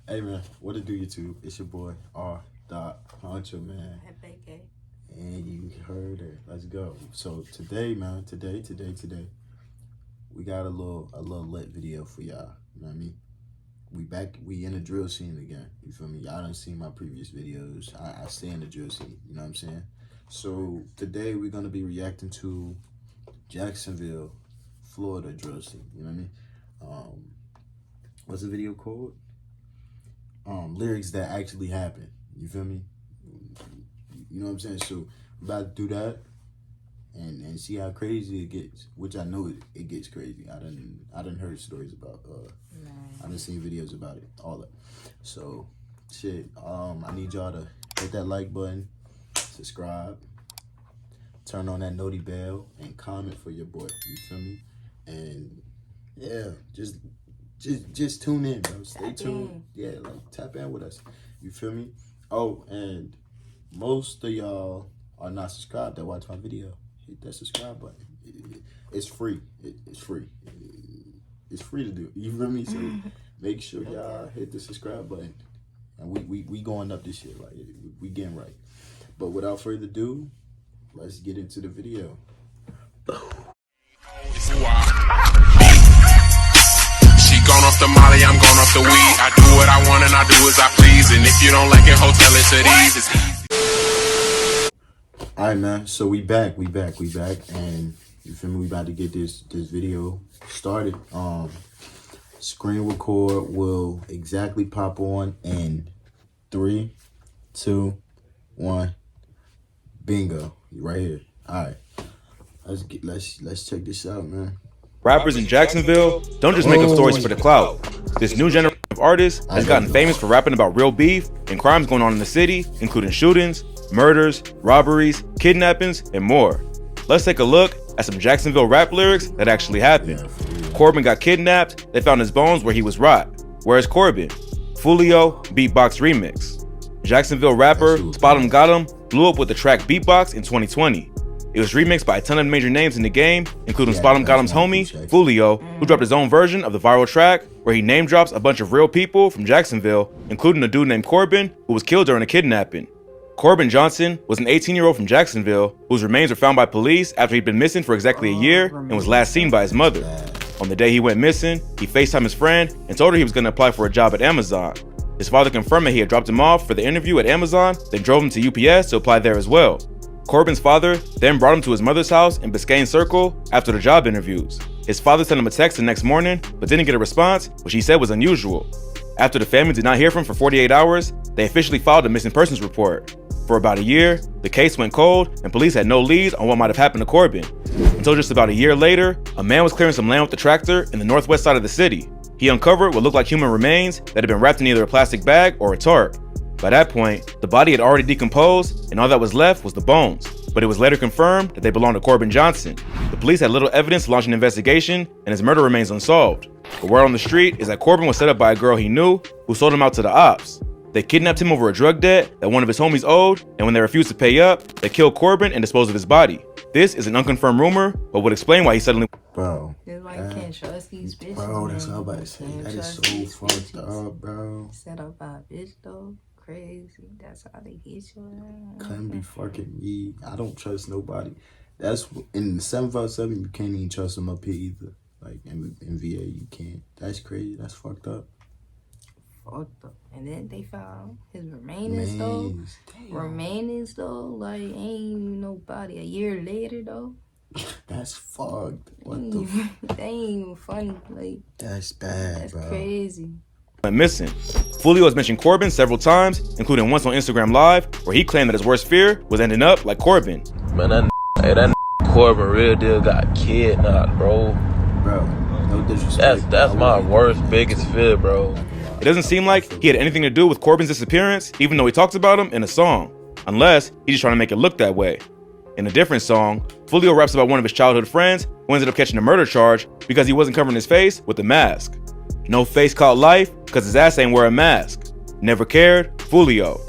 Hey man, what it do YouTube? It's your boy R. Honcho, man. And you heard it. Let's go. So today, man, today, we got a little lit video for y'all. You know what I mean? We in the drill scene again. You feel me? Y'all done seen my previous videos. I stay in the drill scene. You know what I'm saying? So today we're gonna be reacting to Jacksonville, Florida drill scene. You know what I mean? What's the video called? Lyrics that actually happen. You feel me? You know what I'm saying? So we're about to do that and see how crazy it gets. Which I know it gets crazy. I done heard stories about. I done seen videos about it. All that. So shit. I need y'all to hit that like button, subscribe, turn on that noti bell, and comment for your boy. You feel me? And yeah, just tune in, bro. Stay tuned. Yeah, like tap in with us. You feel me? Oh, and most of y'all are not subscribed that watch my video. Hit that subscribe button. It's free. It's free. It's free to do. You feel me? So make sure y'all hit the subscribe button. And we going up this year. Like we getting right. But without further ado, let's get into the video. Gone off the molly, I'm gone off the weed. I do what I want and I do as I please. And if you don't like it, hotel it to these. Alright man, so we back, and you feel me, we about to get this video started. Screen record will exactly pop on in 3, 2, 1. Bingo. Right here. Alright. Let's check this out, man. Rappers in Jacksonville don't just make up stories for the clout. This new generation of artists has gotten famous for rapping about real beef and crimes going on in the city, including shootings, murders, robberies, kidnappings, and more. Let's take a look at some Jacksonville rap lyrics that actually happened. Corbin got kidnapped, they found his bones where he was rot. Where's Corbin? Fulio Beatbox Remix. Jacksonville rapper Spot Got 'Em blew up with the track Beatbox in 2020. It was remixed by a ton of major names in the game, including Spot Got 'Em's homie, Fulio, who dropped his own version of the viral track, where he name drops a bunch of real people from Jacksonville, including a dude named Corbin, who was killed during a kidnapping. Corbin Johnson was an 18-year-old from Jacksonville, whose remains were found by police after he'd been missing for exactly a year and was last seen by his mother. On the day he went missing, he FaceTimed his friend and told her he was going to apply for a job at Amazon. His father confirmed that he had dropped him off for the interview at Amazon, then drove him to UPS to apply there as well. Corbin's father then brought him to his mother's house in Biscayne Circle after the job interviews. His father sent him a text the next morning, but didn't get a response, which he said was unusual. After the family did not hear from him for 48 hours, they officially filed a missing persons report. For about a year, the case went cold, and police had no leads on what might have happened to Corbin. Until just about a year later, a man was clearing some land with a tractor in the northwest side of the city. He uncovered what looked like human remains that had been wrapped in either a plastic bag or a tarp. By that point, the body had already decomposed, and all that was left was the bones. But it was later confirmed that they belonged to Corbin Johnson. The police had little evidence to launch an investigation, and his murder remains unsolved. The word on the street is that Corbin was set up by a girl he knew, who sold him out to the ops. They kidnapped him over a drug debt that one of his homies owed, and when they refused to pay up, they killed Corbin and disposed of his body. This is an unconfirmed rumor, but would explain why he suddenly... Bro. That's why you can't trust these bitches. Bro, that's what I'm about to say. That is so fucked up, bro. Set up by a bitch, though. Crazy. That's how they get you. Couldn't be fucking me. I don't trust nobody. That's in the 757. You can't even trust them up here either. Like in VA, you can't. That's crazy. That's fucked up. Fucked up. And then they found his remainings though. Remainings though, like ain't nobody. A year later though. That's fucked. What the? They ain't even funny. Like that's bad, that's bro. crazy. Went missing. Fulio has mentioned Corbin several times, including once on Instagram Live, where he claimed that his worst fear was ending up like Corbin. Man, that Corbin real deal got kidnapped, bro. Bro, no disrespect. That's my worst, biggest fear, bro. It doesn't seem like he had anything to do with Corbin's disappearance, even though he talks about him in a song. Unless he's just trying to make it look that way. In a different song, Fulio raps about one of his childhood friends who ended up catching a murder charge because he wasn't covering his face with a mask. No face caught life because his ass ain't wear a mask. Never cared, Fulio.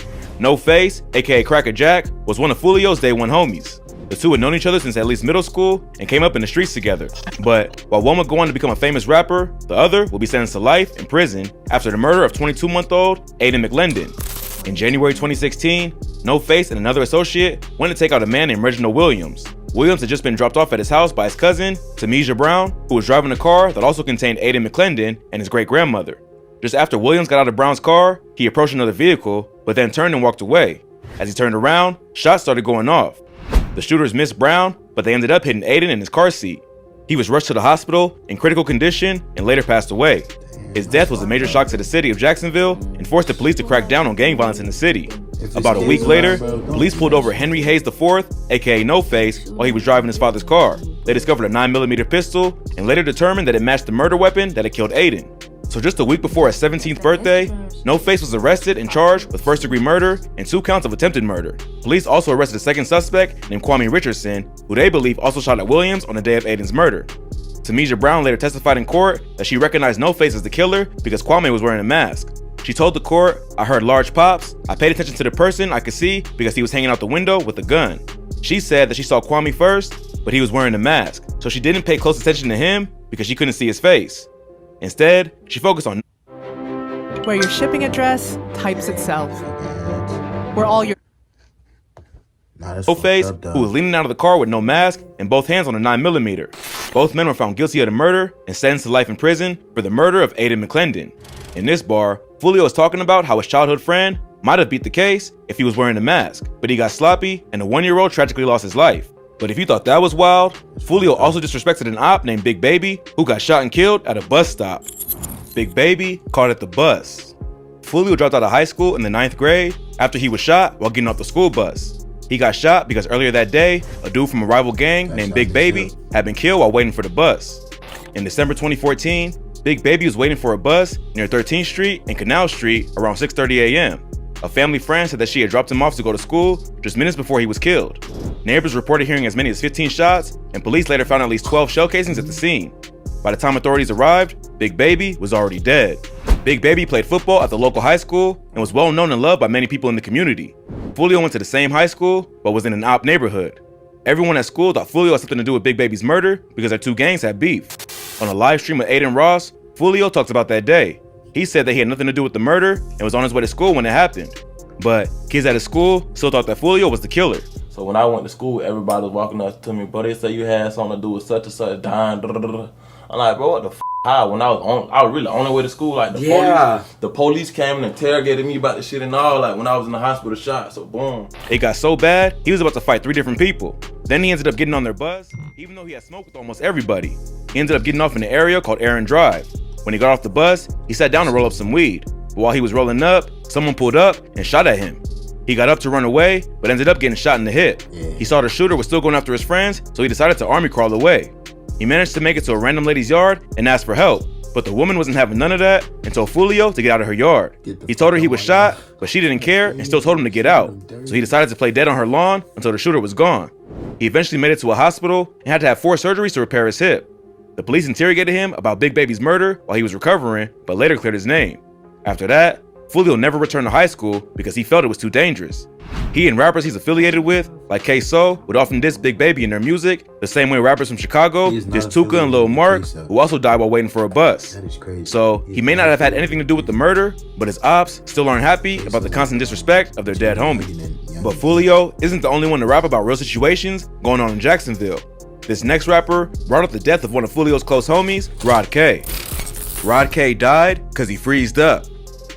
No Face, aka Cracker Jack, was one of Fulio's day one homies. The two had known each other since at least middle school and came up in the streets together. But while one would go on to become a famous rapper, the other will be sentenced to life in prison after the murder of 22-month-old Aiden McLendon. In January 2016, No Face and another associate went to take out a man named Reginald Williams. Williams had just been dropped off at his house by his cousin, Tamisia Brown, who was driving a car that also contained Aiden McLendon and his great-grandmother. Just after Williams got out of Brown's car, he approached another vehicle, but then turned and walked away. As he turned around, shots started going off. The shooters missed Brown, but they ended up hitting Aiden in his car seat. He was rushed to the hospital in critical condition and later passed away. His death was a major shock to the city of Jacksonville and forced the police to crack down on gang violence in the city. About a week later, police pulled over Henry Hayes IV, aka No Face, while he was driving his father's car. They discovered a 9mm pistol and later determined that it matched the murder weapon that had killed Aiden. So just a week before his 17th birthday, No Face was arrested and charged with first-degree murder and 2 counts of attempted murder. Police also arrested a second suspect named Kwame Richardson, who they believe also shot at Williams on the day of Aiden's murder. Tamisia Brown later testified in court that she recognized No Face as the killer because Kwame was wearing a mask. She told the court, "I heard large pops. I paid attention to the person I could see because he was hanging out the window with a gun." She said that she saw Kwame first, but he was wearing a mask, so she didn't pay close attention to him because she couldn't see his face. Instead, she focused on where your shipping address types itself, where all your No Face, who was leaning out of the car with no mask and both hands on a 9mm. Both men were found guilty of the murder and sentenced to life in prison for the murder of Aiden McLendon. In this bar, Fulio was talking about how his childhood friend might have beat the case if he was wearing a mask, but he got sloppy and a 1-year-old tragically lost his life. But if you thought that was wild, Fulio also disrespected an op named Big Baby who got shot and killed at a bus stop. Big Baby called it the bus. Fulio dropped out of high school in the 9th grade after he was shot while getting off the school bus. He got shot because earlier that day, a dude from a rival gang named Big Baby had been killed while waiting for the bus. In December 2014, Big Baby was waiting for a bus near 13th Street and Canal Street around 6:30 a.m. A family friend said that she had dropped him off to go to school just minutes before he was killed. Neighbors reported hearing as many as 15 shots, and police later found at least 12 shell casings at the scene. By the time authorities arrived, Big Baby was already dead. Big Baby played football at the local high school and was well known and loved by many people in the community. Fulio went to the same high school, but was in an op neighborhood. Everyone at school thought Fulio had something to do with Big Baby's murder because their two gangs had beef. On a live stream with Aiden Ross, Fulio talks about that day. He said that he had nothing to do with the murder and was on his way to school when it happened. But kids at his school still thought that Fulio was the killer. So when I went to school, everybody was walking up to me, bro, they say you had something to do with such and such dying. I'm like, bro, what the f? How? When I was really on the way to school, like the police came and interrogated me about the shit and all, like when I was in the hospital shot, so boom. It got so bad, he was about to fight 3 different people. Then he ended up getting on their bus, even though he had smoked with almost everybody. He ended up getting off in an area called Aaron Drive. When he got off the bus, he sat down to roll up some weed. But while he was rolling up, someone pulled up and shot at him. He got up to run away, but ended up getting shot in the hip. He saw the shooter was still going after his friends, so he decided to army crawl away. He managed to make it to a random lady's yard and asked for help, but the woman wasn't having none of that and told Fulio to get out of her yard. He told her he was shot, but she didn't care and still told him to get out. So he decided to play dead on her lawn until the shooter was gone. He eventually made it to a hospital and had to have 4 surgeries to repair his hip. The police interrogated him about Big Baby's murder while he was recovering, but later cleared his name. After that, Fulio never returned to high school because he felt it was too dangerous. He and rappers he's affiliated with, like K-So, would often diss Big Baby in their music, the same way rappers from Chicago diss Tuka and Lil Mark, who also died while waiting for a bus. So he may not have had anything to do with the murder, but his ops still aren't happy about the constant disrespect of their dead homie. But Fulio isn't the only one to rap about real situations going on in Jacksonville. This next rapper brought up the death of one of Fulio's close homies, Rod K. Rod K died because he freezed up.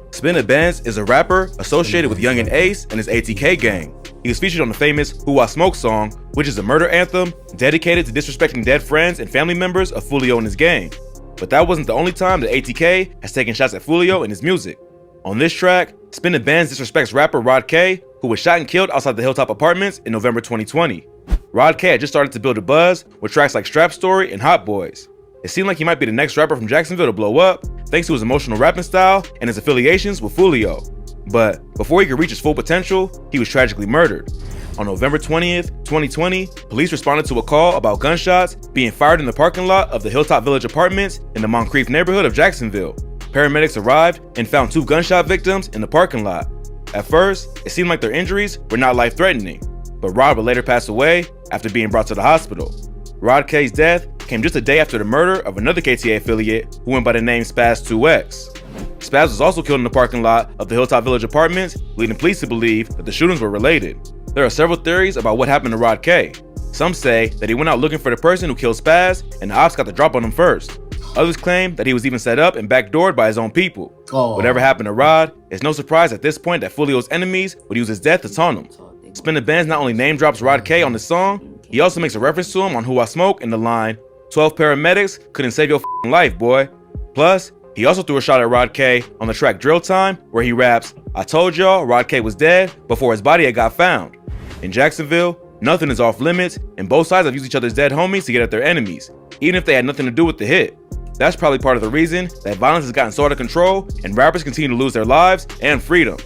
Spinna Benz is a rapper associated with Young and Ace and his ATK gang. He was featured on the famous Who I Smoke song, which is a murder anthem dedicated to disrespecting dead friends and family members of Fulio and his gang. But that wasn't the only time that ATK has taken shots at Fulio and his music. On this track, Spinna Benz disrespects rapper Rod K, who was shot and killed outside the Hilltop Apartments in November 2020. Rod K had just started to build a buzz with tracks like Strap Story and Hot Boys. It seemed like he might be the next rapper from Jacksonville to blow up, thanks to his emotional rapping style and his affiliations with Fulio. But before he could reach his full potential, he was tragically murdered. On November 20th, 2020, police responded to a call about gunshots being fired in the parking lot of the Hilltop Village Apartments in the Moncrief neighborhood of Jacksonville. Paramedics arrived and found 2 gunshot victims in the parking lot. At first, it seemed like their injuries were not life-threatening, but Rod would later pass away after being brought to the hospital. Rod K's death came just a day after the murder of another KTA affiliate who went by the name Spaz 2X. Spaz was also killed in the parking lot of the Hilltop Village Apartments, leading police to believe that the shootings were related. There are several theories about what happened to Rod K. Some say that he went out looking for the person who killed Spaz, and the ops got the drop on him first. Others claim that he was even set up and backdoored by his own people. Whatever happened to Rod, it's no surprise at this point that Fulio's enemies would use his death to taunt him. Spin the Benz not only name drops Rod K on the song, he also makes a reference to him on Who I Smoke in the line, 12 paramedics couldn't save your life, boy. Plus, he also threw a shot at Rod K on the track Drill Time, where he raps, I told y'all Rod K was dead before his body had got found. In Jacksonville, nothing is off limits, and both sides have used each other's dead homies to get at their enemies, even if they had nothing to do with the hit. That's probably part of the reason that violence has gotten so out of control and rappers continue to lose their lives and freedom.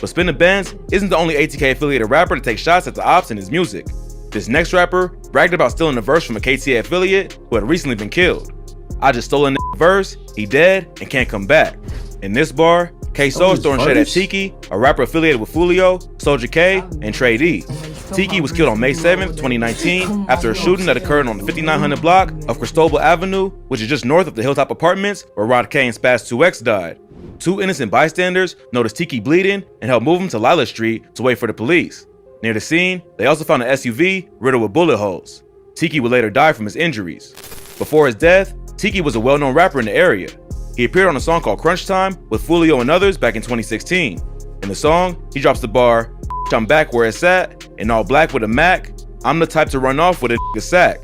But Spin the Benz isn't the only ATK affiliated rapper to take shots at the ops in his music. This next rapper bragged about stealing a verse from a KTA affiliate who had recently been killed. I just stole a verse, he dead, and can't come back. In this bar, K-Soul is throwing shade at Tiki, a rapper affiliated with Fulio, Soulja K, and Trey D. Tiki was killed on May 7th, 2019, after a shooting that occurred on the 5900 block of Cristobal Avenue, which is just north of the Hilltop Apartments, where Rod K and Spaz 2X died. Two innocent bystanders noticed Tiki bleeding and helped move him to Lila Street to wait for the police. Near the scene, they also found an SUV riddled with bullet holes. Tiki would later die from his injuries. Before his death, Tiki was a well-known rapper in the area. He appeared on a song called Crunch Time with Fulio and others back in 2016. In the song, he drops the bar, I'm back where it's at, in all black with a Mac, I'm the type to run off with a nigga sack.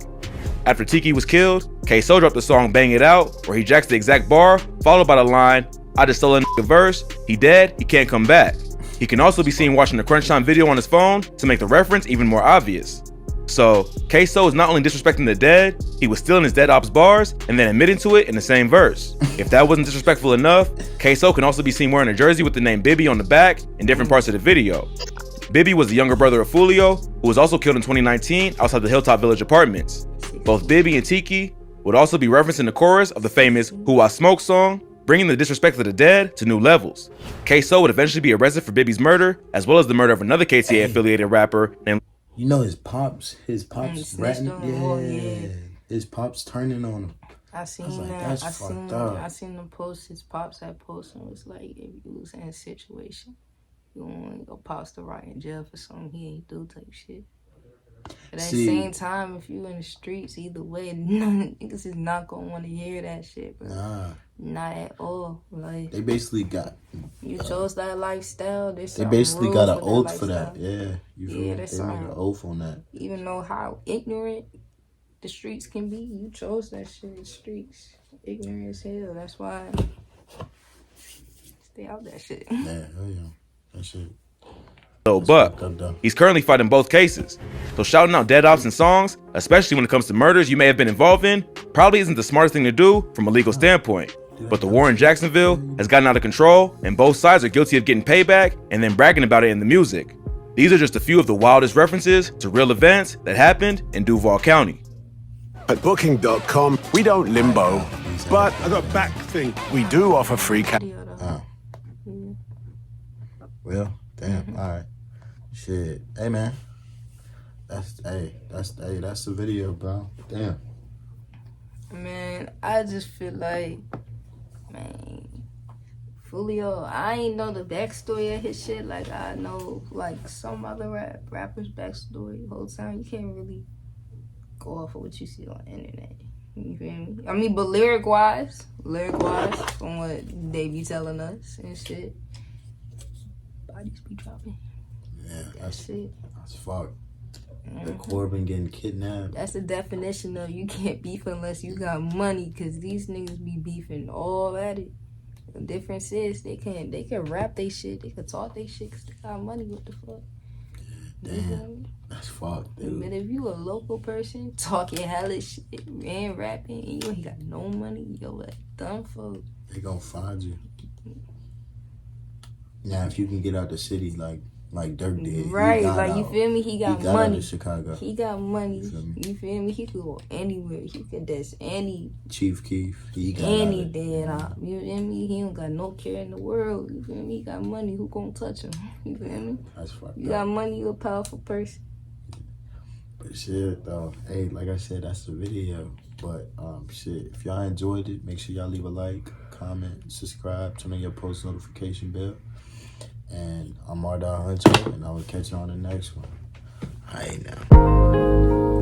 After Tiki was killed, K-So dropped the song Bang It Out, where he jacks the exact bar, followed by the line, I just stole a nigga verse, he dead, he can't come back. He can also be seen watching the Crunch Time video on his phone to make the reference even more obvious. So, K-So is not only disrespecting the dead, he was stealing his dead ops bars and then admitting to it in the same verse. If that wasn't disrespectful enough, K-So can also be seen wearing a jersey with the name Bibby on the back in different parts of the video. Bibby was the younger brother of Fulio, who was also killed in 2019 outside the Hilltop Village Apartments. Both Bibby and Tiki would also be referencing the chorus of the famous Who I Smoke song, bringing the disrespect of the dead to new levels. K-So would eventually be arrested for Bibby's murder, as well as the murder of another KTA affiliated rapper named You know his pops ratting, yeah. His pops turning on him. I seen like, that. that's I fucked up. seen them post. His pops had posted. It was like, if you was in a situation, you want your pops to rot in jail for something he ain't do type shit. But at the same time, if you in the streets, either way, none niggas is not gonna want to hear that shit, bro. Nah. Not at all. Like, They basically got you chose that lifestyle. they basically got an oath for that. lifestyle. Yeah. You feel me? They that's made an something. oath on that. Even though how ignorant the streets can be, you chose that shit. The streets ignorant as hell. That's why stay out that shit. Yeah, hell yeah. That shit. Buck. He's currently fighting both cases. So shouting out dead ops in songs, especially when it comes to murders you may have been involved in, probably isn't the smartest thing to do from a legal standpoint. But the war in Jacksonville has gotten out of control, and both sides are guilty of getting payback and then bragging about it in the music. These are just a few of the wildest references to real events that happened in Duval County. At Booking.com, we don't limbo, but I got back thing. We do offer free cash. Well, damn. All right. Shit. Hey, man. That's the video, bro. Damn. Man, I just feel like, man, Fulio, I ain't know the backstory of his shit. Like, I know, like, some other rappers' backstory the whole time. You can't really go off of what you see on the internet. You feel me? I mean, but lyric-wise, from what they be telling us and shit, bodies be dropping. Yeah, that's it. That's fucked. The Corbin getting kidnapped. That's the definition of you can't beef unless you got money, because these niggas be beefing all at it. The difference is they can rap they shit, they can talk they shit because they got money. What the fuck? Damn, that's fucked, dude. But if you a local person talking hella shit and rapping and you ain't got no money, yo, like dumb folk. They gonna find you. Now, if you can get out the city like Dirk did. Right, like, you feel me? He got money. Out of Chicago. He got money. You feel me? He could go anywhere. He could diss any Chief Keef. He got any dead op. You feel me? He don't got no care in the world. You feel me? He got money. Who gonna touch him? You feel me? That's fucked You got money, you a powerful person. But shit, though. Hey, like I said, that's the video. But shit, if y'all enjoyed it, make sure y'all leave a like, comment, subscribe, turn on your post notification bell. And I'm R. Huncho, and I will catch you on the next one. All right, now.